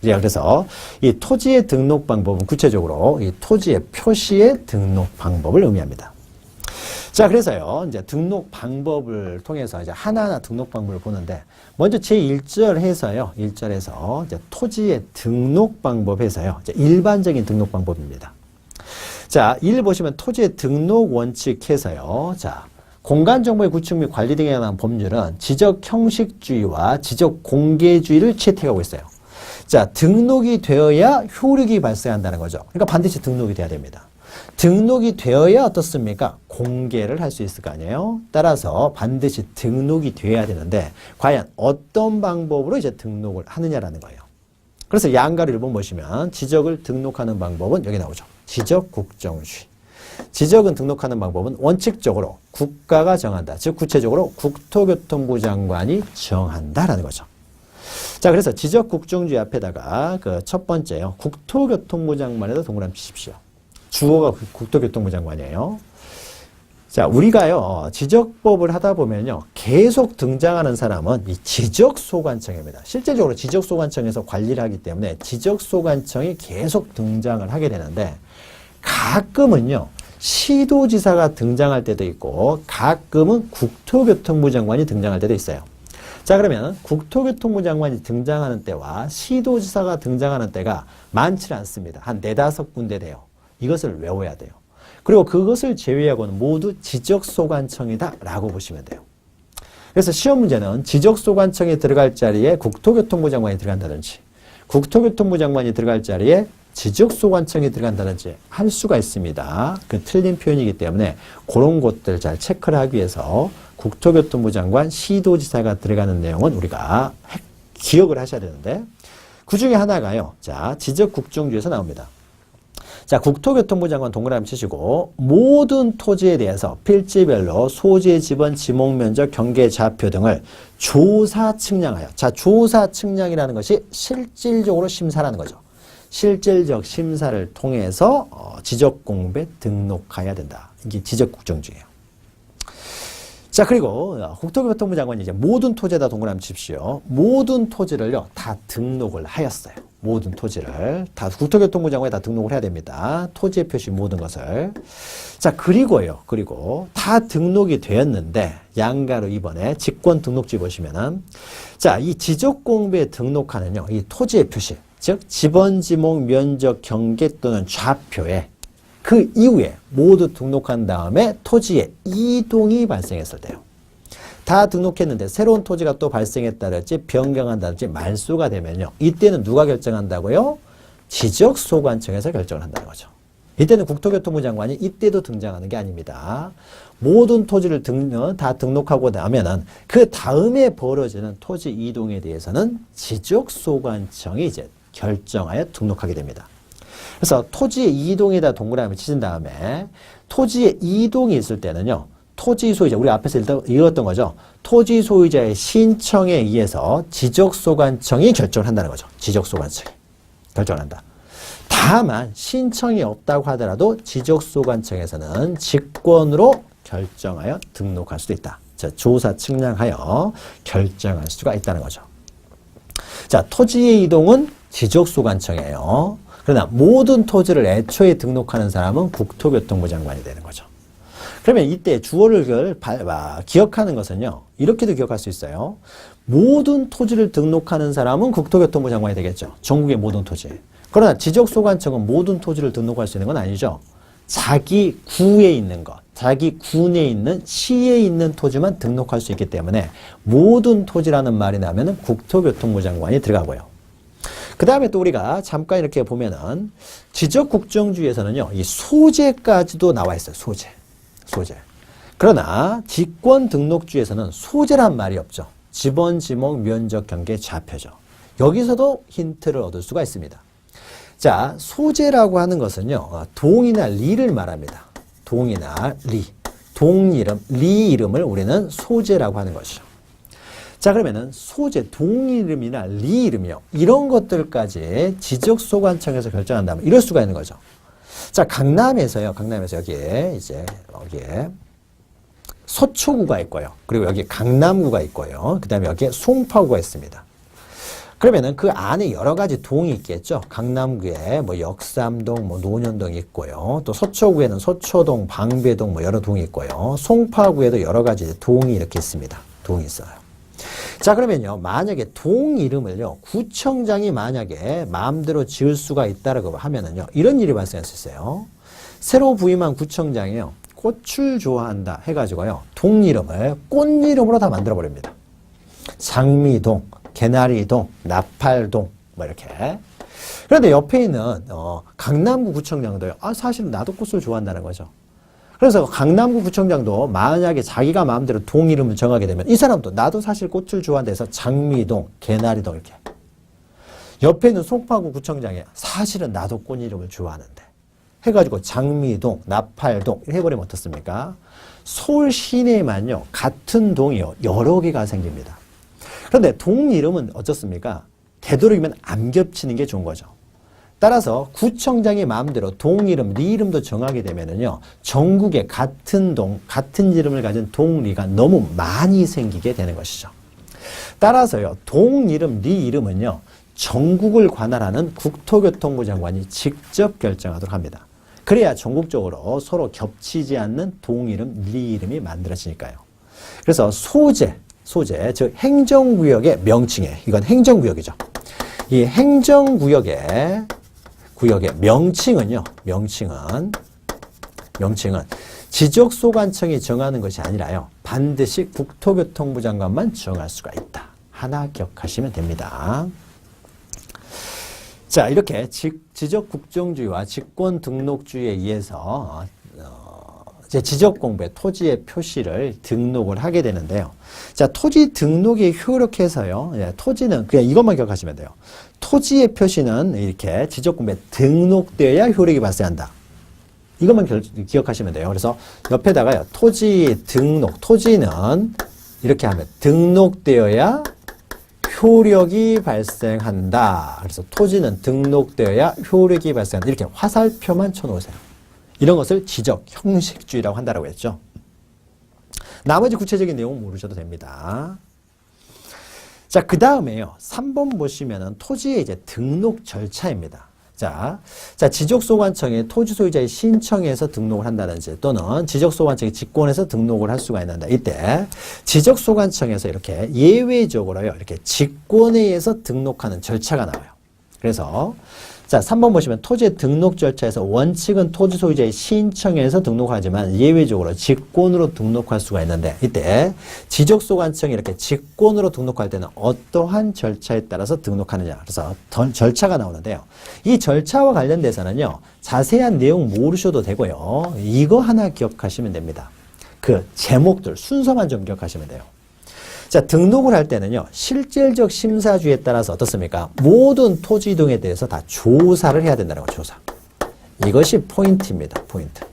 그래서 이 토지의 등록 방법은 구체적으로 이 토지의 표시의 등록 방법을 의미합니다. 자, 그래서요, 이제 등록 방법을 통해서 이제 하나하나 등록 방법을 보는데, 먼저 제1절 해서요, 1절에서 이제 토지의 등록 방법 해서요, 이제 일반적인 등록 방법입니다. 자, 1 보시면 토지의 등록 원칙 해서요, 자, 공간정보의 구축 및 관리 등에 관한 법률은 지적 형식주의와 지적 공개주의를 채택하고 있어요. 자, 등록이 되어야 효력이 발생한다는 거죠. 그러니까 반드시 등록이 돼야 됩니다. 등록이 되어야 어떻습니까? 공개를 할 수 있을 거 아니에요? 따라서 반드시 등록이 돼야 되는데 과연 어떤 방법으로 이제 등록을 하느냐라는 거예요. 그래서 양가로 1번 보시면 지적을 등록하는 방법은 여기 나오죠. 지적국정주의. 지적은 등록하는 방법은 원칙적으로 국가가 정한다. 즉 구체적으로 국토교통부 장관이 정한다라는 거죠. 자, 그래서 지적국정주의 앞에다가 그 첫 번째요. 국토교통부 장관에다 동그라미 치십시오. 주어가 국토교통부 장관이에요. 자, 우리가요, 지적법을 하다 보면요, 계속 등장하는 사람은 이 지적소관청입니다. 실제적으로 지적소관청에서 관리를 하기 때문에 지적소관청이 계속 등장을 하게 되는데, 가끔은요, 시도지사가 등장할 때도 있고, 가끔은 국토교통부 장관이 등장할 때도 있어요. 자, 그러면 국토교통부 장관이 등장하는 때와 시도지사가 등장하는 때가 많지 않습니다. 한 4-5군데 돼요. 이것을 외워야 돼요. 그리고 그것을 제외하고는 모두 지적소관청이다 라고 보시면 돼요. 그래서 시험 문제는 지적소관청이 들어갈 자리에 국토교통부 장관이 들어간다든지 국토교통부 장관이 들어갈 자리에 지적소관청이 들어간다든지 할 수가 있습니다. 그 틀린 표현이기 때문에 그런 것들 잘 체크를 하기 위해서 국토교통부 장관, 시도지사가 들어가는 내용은 우리가 기억을 하셔야 되는데 그 중에 하나가요. 자, 지적국정주의에서 나옵니다. 자, 국토교통부 장관 동그라미 치시고 모든 토지에 대해서 필지별로 소재, 지번, 지목, 면적, 경계, 좌표 등을 조사 측량하여. 자, 조사 측량이라는 것이 실질적으로 심사라는 거죠. 실질적 심사를 통해서 지적 공부에 등록해야 된다. 이게 지적국정주의예요. 자, 그리고 국토교통부 장관이 이제 모든 토지에다 동그라미 칩시오. 모든 토지를요, 다 등록을 하였어요. 모든 토지를. 다 국토교통부 장관에 다 등록을 해야 됩니다. 토지의 표시 모든 것을. 자, 그리고 다 등록이 되었는데, 양가로 이번에 직권 등록지 보시면은, 자, 이 지적 공부에 등록하는요, 이 토지의 표시, 즉, 지번, 지목, 면적, 경계 또는 좌표에 그 이후에 모두 등록한 다음에 토지에 이동이 발생했을 때요. 다 등록했는데 새로운 토지가 또 발생했다든지 변경한다든지 말소가 되면요. 이때는 누가 결정한다고요? 지적소관청에서 결정을 한다는 거죠. 이때는 국토교통부 장관이 이때도 등장하는 게 아닙니다. 모든 토지를 다 등록하고 나면은 그 다음에 벌어지는 토지 이동에 대해서는 지적소관청이 이제 결정하여 등록하게 됩니다. 그래서 토지의 이동에다 동그라미 치신 다음에 토지의 이동이 있을 때는요. 토지 소유자, 우리 앞에서 읽었던 거죠. 토지 소유자의 신청에 의해서 지적소관청이 결정을 한다는 거죠. 지적소관청이 결정을 한다. 다만 신청이 없다고 하더라도 지적소관청에서는 직권으로 결정하여 등록할 수도 있다. 자, 조사 측량하여 결정할 수가 있다는 거죠. 자, 토지의 이동은 지적소관청이에요. 그러나 모든 토지를 애초에 등록하는 사람은 국토교통부 장관이 되는 거죠. 그러면 이때 주어를 기억하는 것은요. 이렇게도 기억할 수 있어요. 모든 토지를 등록하는 사람은 국토교통부 장관이 되겠죠. 전국의 모든 토지. 그러나 지적소관청은 모든 토지를 등록할 수 있는 건 아니죠. 자기 구에 있는 것, 자기 군에 있는 시에 있는 토지만 등록할 수 있기 때문에 모든 토지라는 말이 나면은 국토교통부 장관이 들어가고요. 그 다음에 또 우리가 잠깐 이렇게 보면은 지적국정주의에서는요, 이 소재까지도 나와 있어요. 소재. 그러나 직권등록주의에서는 소재란 말이 없죠. 지번, 지목, 면적, 경계, 좌표죠. 여기서도 힌트를 얻을 수가 있습니다. 자, 소재라고 하는 것은요, 동이나 리를 말합니다. 동이나 리. 동 이름, 리 이름을 우리는 소재라고 하는 것이죠. 자, 그러면은 소재, 동 이름이나 리 이름이요. 이런 것들까지 지적소관청에서 결정한다면 이럴 수가 있는 거죠. 자, 강남에서 여기에 서초구가 있고요. 그리고 여기 강남구가 있고요. 그 다음에 여기에 송파구가 있습니다. 그러면은 그 안에 여러 가지 동이 있겠죠. 강남구에 뭐 역삼동, 뭐 논현동이 있고요. 또 서초구에는 서초동, 방배동 뭐 여러 동이 있고요. 송파구에도 여러 가지 동이 이렇게 있습니다. 동이 있어요. 자, 그러면요. 만약에 동 이름을요. 구청장이 만약에 마음대로 지을 수가 있다라고 하면은요. 이런 일이 발생할 수 있어요. 새로 부임한 구청장이요. 꽃을 좋아한다 해가지고요. 동 이름을 꽃 이름으로 다 만들어 버립니다. 장미동, 개나리동, 나팔동 뭐 이렇게. 그런데 옆에 있는 강남구 구청장도요. 사실 나도 꽃을 좋아한다는 거죠. 그래서 강남구 구청장도 만약에 자기가 마음대로 동 이름을 정하게 되면 이 사람도 나도 사실 꽃을 좋아한다 해서 장미동, 개나리동 이렇게. 옆에 있는 송파구 구청장이 사실은 나도 꽃 이름을 좋아하는데 해가지고 장미동, 나팔동 해버리면 어떻습니까? 서울 시내에만요. 같은 동이요. 여러 개가 생깁니다. 그런데 동 이름은 어떻습니까? 되도록이면 안 겹치는 게 좋은 거죠. 따라서 구청장이 마음대로 동 이름, 리 이름도 정하게 되면은요, 전국에 같은 동, 같은 이름을 가진 동리가 너무 많이 생기게 되는 것이죠. 따라서요, 동 이름, 리 이름은요, 전국을 관할하는 국토교통부 장관이 직접 결정하도록 합니다. 그래야 전국적으로 서로 겹치지 않는 동 이름, 리 이름이 만들어지니까요. 그래서 소재, 즉 행정구역의 명칭에, 이건 행정구역이죠. 이 행정구역의 명칭은 지적소관청이 정하는 것이 아니라요. 반드시 국토교통부 장관만 정할 수가 있다. 하나 기억하시면 됩니다. 자, 이렇게 지적국정주의와 직권등록주의에 의해서 지적공부에 토지의 표시를 등록을 하게 되는데요. 자, 토지 등록이 효력해서요. 토지는 그냥 이것만 기억하시면 돼요. 토지의 표시는 이렇게 지적공부에 등록되어야 효력이 발생한다. 이것만 기억하시면 돼요. 그래서 옆에다가요. 토지 등록, 토지는 이렇게 하면 등록되어야 효력이 발생한다. 그래서 토지는 등록되어야 효력이 발생한다. 이렇게 화살표만 쳐놓으세요. 이런 것을 지적, 형식주의라고 한다고 했죠. 나머지 구체적인 내용은 모르셔도 됩니다. 자, 그 다음에요. 3번 보시면은 토지의 이제 등록 절차입니다. 자, 지적소관청에 토지 소유자의 신청해서 등록을 한다든지 또는 지적소관청이 직권해서 등록을 할 수가 있는데 이때 지적소관청에서 이렇게 예외적으로요. 이렇게 직권에 의해서 등록하는 절차가 나와요. 그래서 자, 3번 보시면 토지의 등록 절차에서 원칙은 토지 소유자의 신청에서 등록하지만 예외적으로 직권으로 등록할 수가 있는데 이때 지적소관청이 이렇게 직권으로 등록할 때는 어떠한 절차에 따라서 등록하느냐. 그래서 절차가 나오는데요. 이 절차와 관련돼서는요. 자세한 내용 모르셔도 되고요. 이거 하나 기억하시면 됩니다. 그 제목들, 순서만 좀 기억하시면 돼요. 자, 등록을 할 때는요, 실질적 심사주에 따라서 어떻습니까? 모든 토지 이동에 대해서 다 조사를 해야 된다는 거죠, 조사. 이것이 포인트입니다, 포인트.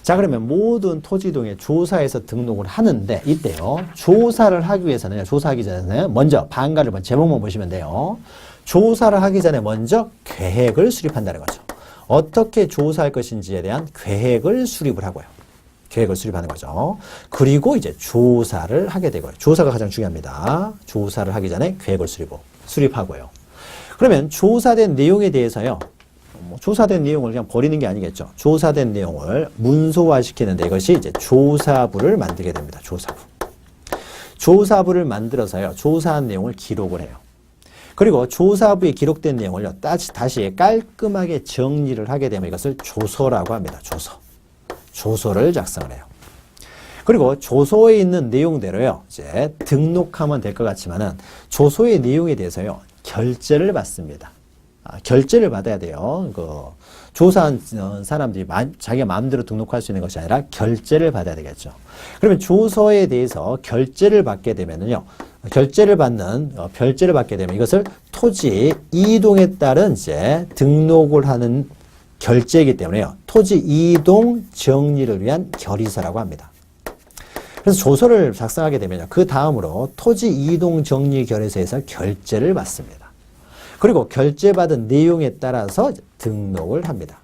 자, 그러면 모든 토지 이동에 조사해서 등록을 하는데, 이때요, 조사를 하기 위해서는, 조사하기 전에는 먼저 방가를 제목만 보시면 돼요. 조사를 하기 전에 먼저 계획을 수립한다는 거죠. 어떻게 조사할 것인지에 대한 계획을 수립을 하고요. 계획을 수립하는 거죠. 그리고 이제 조사를 하게 되고요. 조사가 가장 중요합니다. 조사를 하기 전에 계획을 수립하고요. 그러면 조사된 내용에 대해서요. 조사된 내용을 그냥 버리는 게 아니겠죠. 조사된 내용을 문서화시키는데 이것이 이제 조사부를 만들게 됩니다. 조사부. 조사부를 만들어서요. 조사한 내용을 기록을 해요. 그리고 조사부에 기록된 내용을요. 다시 깔끔하게 정리를 하게 되면 이것을 조서라고 합니다. 조서. 조서를 작성을 해요. 그리고 조서에 있는 내용대로요, 이제 등록하면 될 것 같지만은 조서의 내용에 대해서요, 결제를 받습니다. 결제를 받아야 돼요. 조사한 사람들이 자기가 마음대로 등록할 수 있는 것이 아니라 결제를 받아야 되겠죠. 그러면 조서에 대해서 결제를 받게 되면은요, 결제를 받게 되면 이것을 토지 이동에 따른 이제 등록을 하는 결제이기 때문에요. 토지 이동 정리를 위한 결의서라고 합니다. 그래서 조서를 작성하게 되면요. 그 다음으로 토지 이동 정리 결의서에서 결제를 받습니다. 그리고 결제받은 내용에 따라서 등록을 합니다.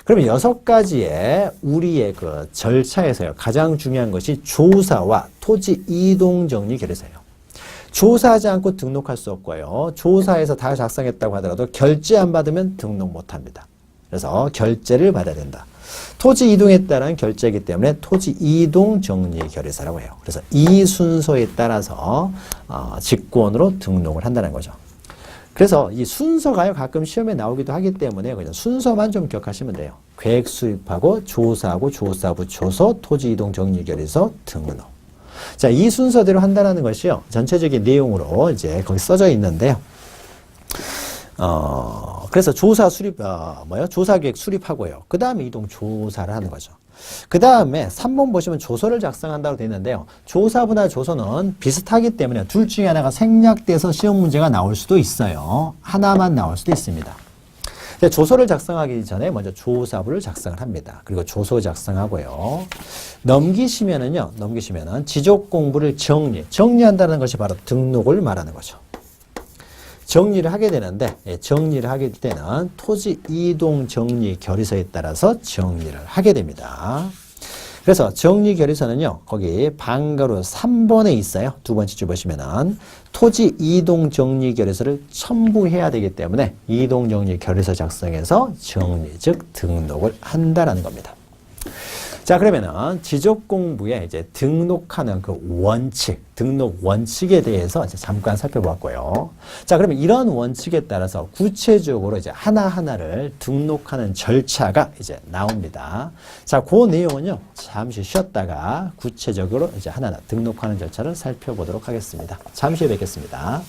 그러면 6가지의 우리의 그 절차에서요. 가장 중요한 것이 조사와 토지 이동 정리 결의서예요. 조사하지 않고 등록할 수 없고요. 조사해서 다 작성했다고 하더라도 결제 안 받으면 등록 못 합니다. 그래서 결제를 받아야 된다. 토지 이동에 따른 결제이기 때문에 토지 이동 정리 결의서라고 해요. 그래서 이 순서에 따라서 직권으로 등록을 한다는 거죠. 그래서 이 순서가요 가끔 시험에 나오기도 하기 때문에 그냥 순서만 좀 기억하시면 돼요. 계획 수립하고 조사하고 조사부 조서 토지 이동 정리 결의서 등록. 자, 이 순서대로 한다는 것이요 전체적인 내용으로 이제 거기 써져 있는데요. 그래서 조사 수립, 조사 계획 수립하고요. 그 다음에 이동 조사를 하는 거죠. 그 다음에 3번 보시면 조서를 작성한다고 되어 있는데요. 조사부나 조서는 비슷하기 때문에 둘 중에 하나가 생략돼서 시험 문제가 나올 수도 있어요. 하나만 나올 수도 있습니다. 조서를 작성하기 전에 먼저 조사부를 작성을 합니다. 그리고 조서 작성하고요. 넘기시면은 지적 공부를 정리한다는 것이 바로 등록을 말하는 거죠. 정리를 하게 되는데 정리를 하게 때는 토지 이동 정리 결의서에 따라서 정리를 하게 됩니다. 그래서 정리 결의서는요. 거기 방가로 3번에 있어요. 두 번째 줄 보시면은 토지 이동 정리 결의서를 첨부해야 되기 때문에 이동 정리 결의서 작성해서 정리 즉 등록을 한다라는 겁니다. 자, 그러면은 지적 공부에 이제 등록하는 그 원칙, 등록 원칙에 대해서 이제 잠깐 살펴봤고요. 자, 그러면 이런 원칙에 따라서 구체적으로 이제 하나하나를 등록하는 절차가 이제 나옵니다. 자, 그 내용은요, 잠시 쉬었다가 구체적으로 이제 하나하나 등록하는 절차를 살펴보도록 하겠습니다. 잠시 후에 뵙겠습니다.